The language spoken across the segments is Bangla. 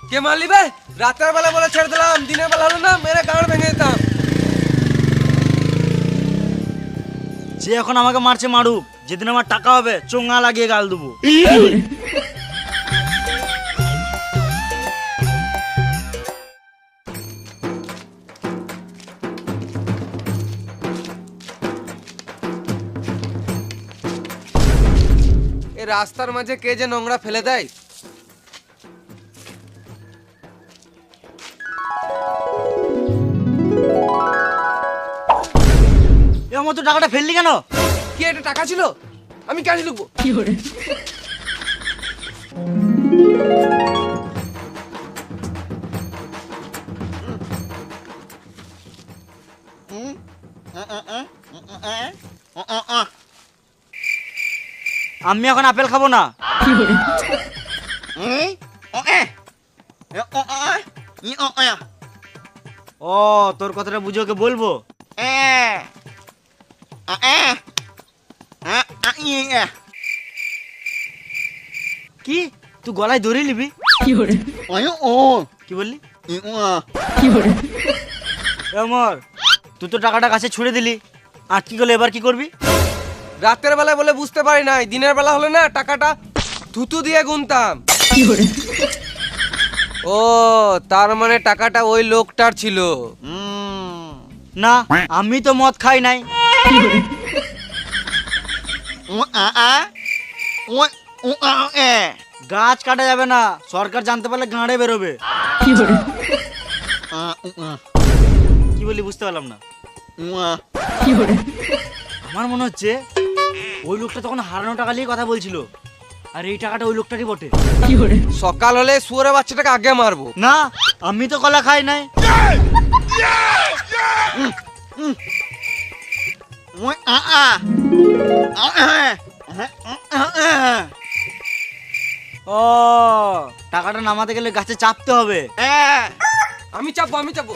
কে মারলি বে? রাতের বেলা বলে ছেড়ে দিলাম, দিনের বেলা হলো না মেরে গাঁড় ভেঙে দিতাম। যে এখন আমাকে মারছে মারুক, যেদিন আমার টাকা হবে চোঙা লাগিয়ে গাল দেবো। এই রাস্তার মাঝে কে যে নোংরা ফেলে দেয়। আমার তো টাকাটা ফেললি কেন? কি এটা টাকা ছিল? আমি কেন লুকবো? আমি এখন আপেল খাবো না। ও তোর কথাটা বুঝে ওকে বলবো। কি তুই গলায় দড়ি নিবি? কি বললি? অমর, তুই তো টাকাটা গাছে ছুড়ে দিলি, আর কি করলে এবার কি করবি? রাতের বেলা বলে বুঝতে পারি নাই, দিনের বেলা হলে না টাকাটা থুতু দিয়ে গুনতাম। ও তার মানে টাকাটা ওই লোকটার ছিল। না, আমি তো মদ খাই নাই। গাছ কাটা যাবে না, সরকার জানতে পারলে গাঁড়ে বেরোবে। কি বলি বুঝতে পারলাম না। আমার মনে হচ্ছে ওই লোকটা তখন হারানো টাকা নিয়ে কথা বলছিল, আর এই টাকাটা ওই লোকটারই বটে। সকাল হলে শুয়োরের বাচ্চাটাকে আগে মারবো। না, আমি তো কলা খাই নাই। ও টাকাটা নামাতে গেলে গাছে চাপতে হবে। আমি চাপবো, আমি চাপবো।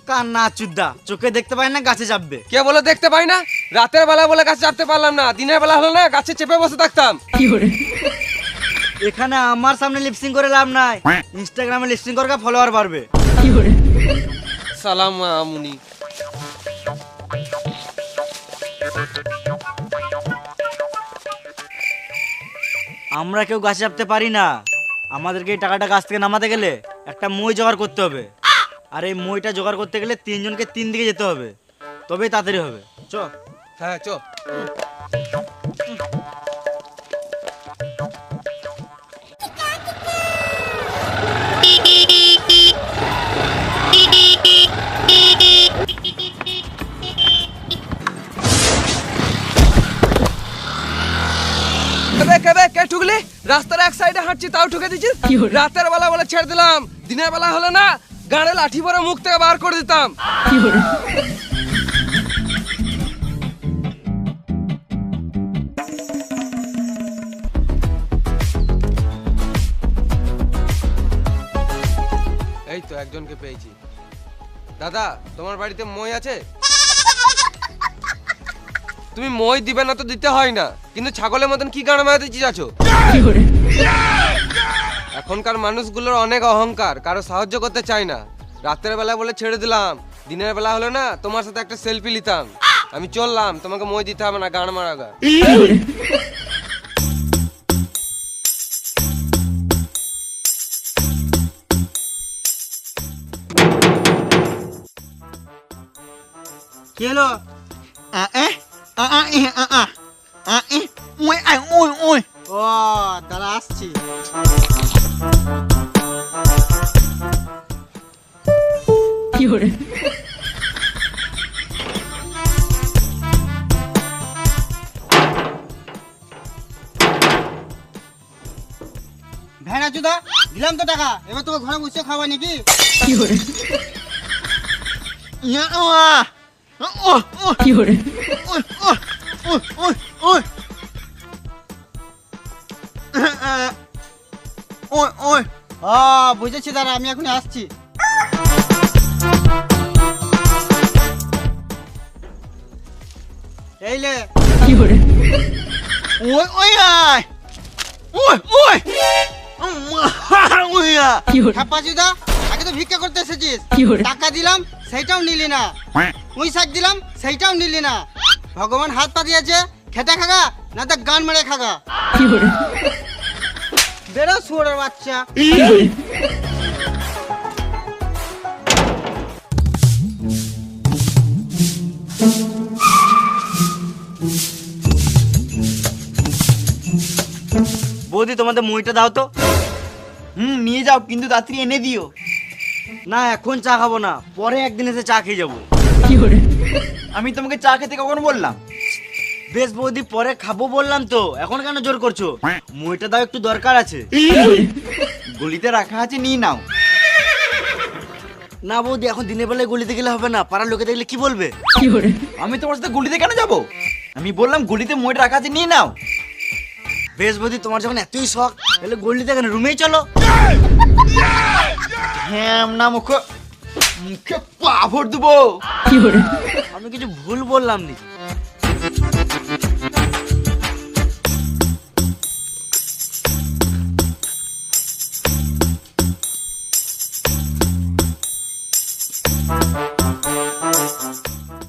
কান্না চুদ্দা, চোখে দেখতে পাই না গাছে চাপবে। কে বলে দেখতে পাই না? রাতের বেলা বলে গাছে চাপতে পারলাম না, দিনের বেলা হলো না গাছে চেপে বসে থাকতাম। এখানে আমার সামনে লিপসিং করে লাভ নাই, ইনস্টাগ্রামে লিপসিং করে ফলোয়ার বাড়বে। সালাম আমুনি। আমরা কেউ গাছে চাপতে পারি না, আমাদেরকে এই টাকাটা গাছ থেকে নামাতে গেলে একটা মই জোগাড় করতে হবে, আর এই মইটা জোগাড় করতে গেলে তিনজনকে তিন দিকে যেতে হবে, তবেই তাড়াতাড়ি হবে। চ। হ্যাঁ চ। কে ঠুকলি? রাস্তার এক সাইডে হাঁটছি তাও ঠুকে দিচ্ছিস। রাতের বেলা বলে ছেড়ে দিলাম, দিনের বেলা হলে না গাড়ে লাঠি ভরে মুখ থেকে বার করে দিতাম। এই তো একজনকে পেয়েছি। দাদা তোমার বাড়িতে মই আছে? তুমি মই দিবে না তো দিতে হয় না, কিন্তু ছাগলের মতন কি গান মারাতে চাচ্ছো? এখনকার মানুষগুলোর অনেক অহংকার, কারো সাহায্য করতে চায় না। রাতের বেলা বলে ছেড়ে দিলাম, দিনের বেলা হলে না তোমার সাথে একটা সেলফি নিতাম। আমি চললাম, তোমাকে মই দিতে হবে না, গান মারাগা। কি হলো? ও দাঁড়া আসছি। ভেড়া চুদা, দিলাম তো টাকা, এবার তোকে ঘরে বসে খাওয়া নাকি? বুঝেছি, দাঁড়া আমি এখন আসছি। এইলে ওই ওই আয় ওই ওই ওই খেপাচুদা, আগে তো ভিক্ষা করতে এসেছিস, টাকা দিলাম সেইটাও নিলি না, ওই শাক দিলাম সেইটাও নিলি না। ভগবান হাত পা দিয়েছে, খেতে খাগা না তো গান মেরে খাগা। বেরো শুয়োরের বাচ্চা। বৌদি তোমাদের মুইটা দাও তো। নিয়ে যাও, কিন্তু রাত্রি এনে দিও। না এখন চা খাবো না, পরে একদিন এসে চা খেয়ে যাবো। আমি তোমাকে চা খেতে কখন বললাম? বেশ বৌদি, পরে খাবো বললাম তো, এখন কেন জোর করছো? মুইটা দাও, একটু দরকার আছে। গলিতে রাখা আছে, নিয়ে নাও। না বৌদি, এখন দিনের বেলায় গলিতে গেলে হবে না, পাড়ার লোকে দেখলে কি বলবে? আমি তোমার সাথে গলিতে কেন যাব? আমি বললাম গলিতে মইটা রাখা আছে, নিয়ে নাও। বেশ বৌদি, তোমার যখন এতই শখ, তাহলে গলিতে কেন, রুমেই চলো। হ্যাঁ না, মুখে মুখে পা ভর দেবো। আমি কিছু ভুল বললাম নি।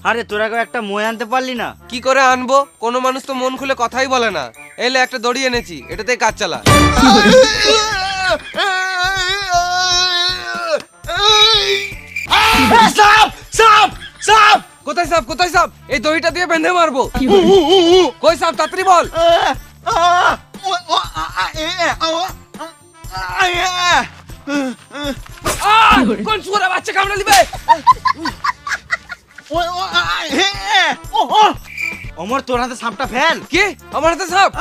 আরে তোরা কেউ একটা মই আনতে পারলি না? কি করে আনবো? কোনো মানুষ তো মন খুলে কথাই বলে না। এলে একটা দড়ি এনেছি, এটাতেই কাজ চালা। সাপ সাপ সাপ! কোথায় সাপ? কোথায় সাপ? এই দড়িটা দিয়ে বেঁধে মারবো। কই সাপ? তাড়াতাড়ি বল। কোন শুয়োরে বাচ্চা কামড়ে দিবে? অমর, তোর হাতে সাপটা ফেল। কি? আমার হাতে সাপ?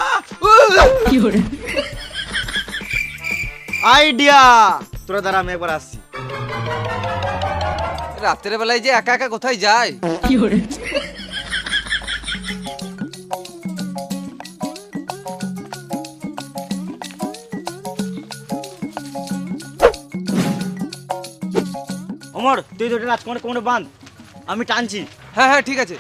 আইডিয়া! তোরা দাঁড়া, আমি একবার আসছি। রাতের বেলায় যে একা একা কোথায় যায়? অমর, তুই দুটো রাজকুমার কোমরে বাঁধ, আমি টানছি। হ্যাঁ হ্যাঁ, ঠিক আছে।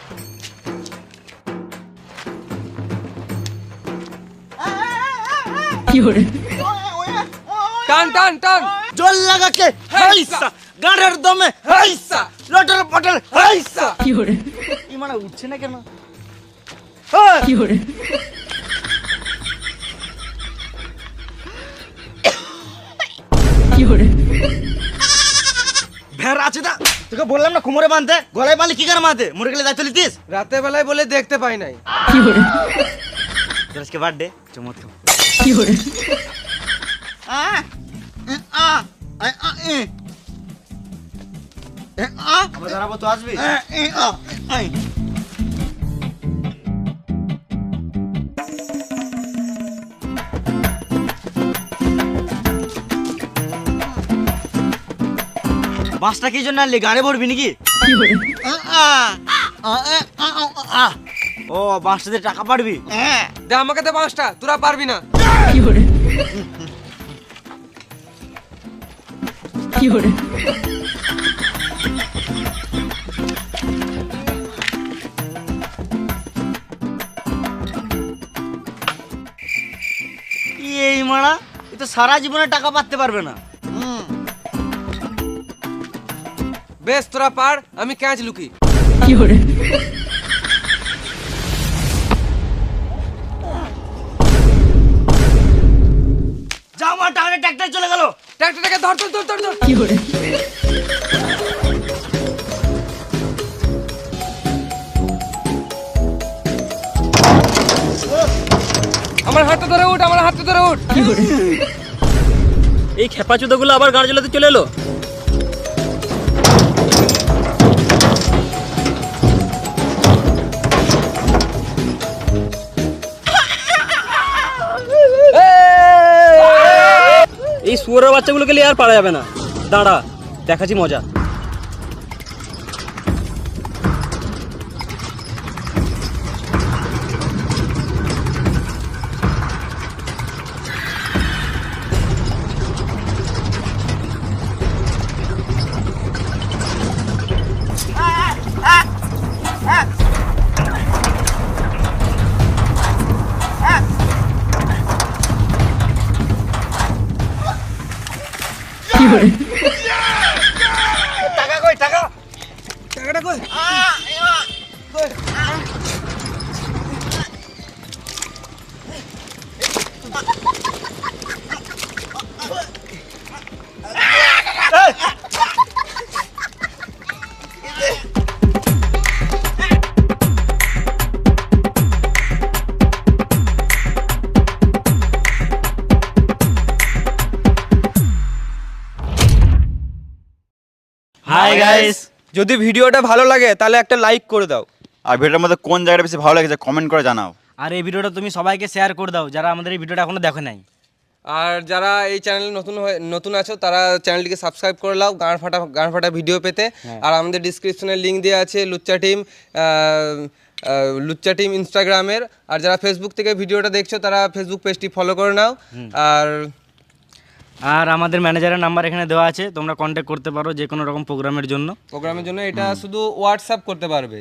টান টান টান। জল লাগাকে হাইসা, গাড়ের দমে হাইসা, লটর পটর হাইসা। কি মানে উঠছে না কেন? ভেড়া আছে না, তোকে বললাম না কোমরে বাঁধতে, গলায় বাঁধলে কি করে বাঁধে? মরে গেলে দায়িত্ব লিতিস? রাতের বেলায় বলে দেখতে পাই নাই। আজকে বার্থডে, চমৎ খাও। আমরা দাঁড়াবো, তো আসবি? বাঁশটা কি জন্য আনলি? গাড়ি ভরবি নাকি? ও, বাঁশটা দিয়ে টাকা পারবি? দে আমাকে দে পাঁচটা, তোরা পারবি না। এই মারা, এ তো সারা জীবনে টাকা পাততে পারবে না। বেশ, তোরা পার, আমি ক্যাচ লুকি। যা, আমার টাকা ট্রাক্টর চলে গেল। ট্রাক্টরটাকে ধর ধর ধর ধর ধর। আমার হাতটা ধরে উঠ, আমার হাতটা ধরে উঠ। এই খেপাচুদাগুলো আবার গাড়ি চালাতে চলে এলো। এই শুয়োরের বাচ্চাগুলোকে নিয়ে আর পারা যাবে না। দাঁড়া, দেখাচ্ছি মজা। টাকা কই টাকা? টাকাটা কই? হাই গাইস, যদি ভিডিওটা ভালো লাগে তাহলে একটা লাইক করে দাও। আর ভিডিওর মধ্যে কোন জায়গাটা বেশি ভালো লেগেছে কমেন্ট করে জানাও। আর এই ভিডিওটা তুমি সবাইকে শেয়ার করে দাও যারা আমাদের এই ভিডিওটা এখনো দেখে নাই। আর যারা এই চ্যানেলে নতুন আছো তারা চ্যানেলটিকে সাবস্ক্রাইব করে নাও গান ফাটা ভিডিও পেতে। আর আমাদের ডিসক্রিপশনে লিংক দেওয়া আছে লুচ্চা টিম ইনস্টাগ্রামের। আর যারা ফেসবুক থেকে ভিডিওটা দেখছো তারা ফেসবুক পেজটি ফলো করে নাও। আর আমাদের ম্যানেজারের নাম্বার এখানে দেওয়া আছে, তোমরা কন্ট্যাক্ট করতে পারো যে কোনো রকম প্রোগ্রামের জন্য। প্রোগ্রামের জন্য এটা শুধু হোয়াটসঅ্যাপ করতে পারবে।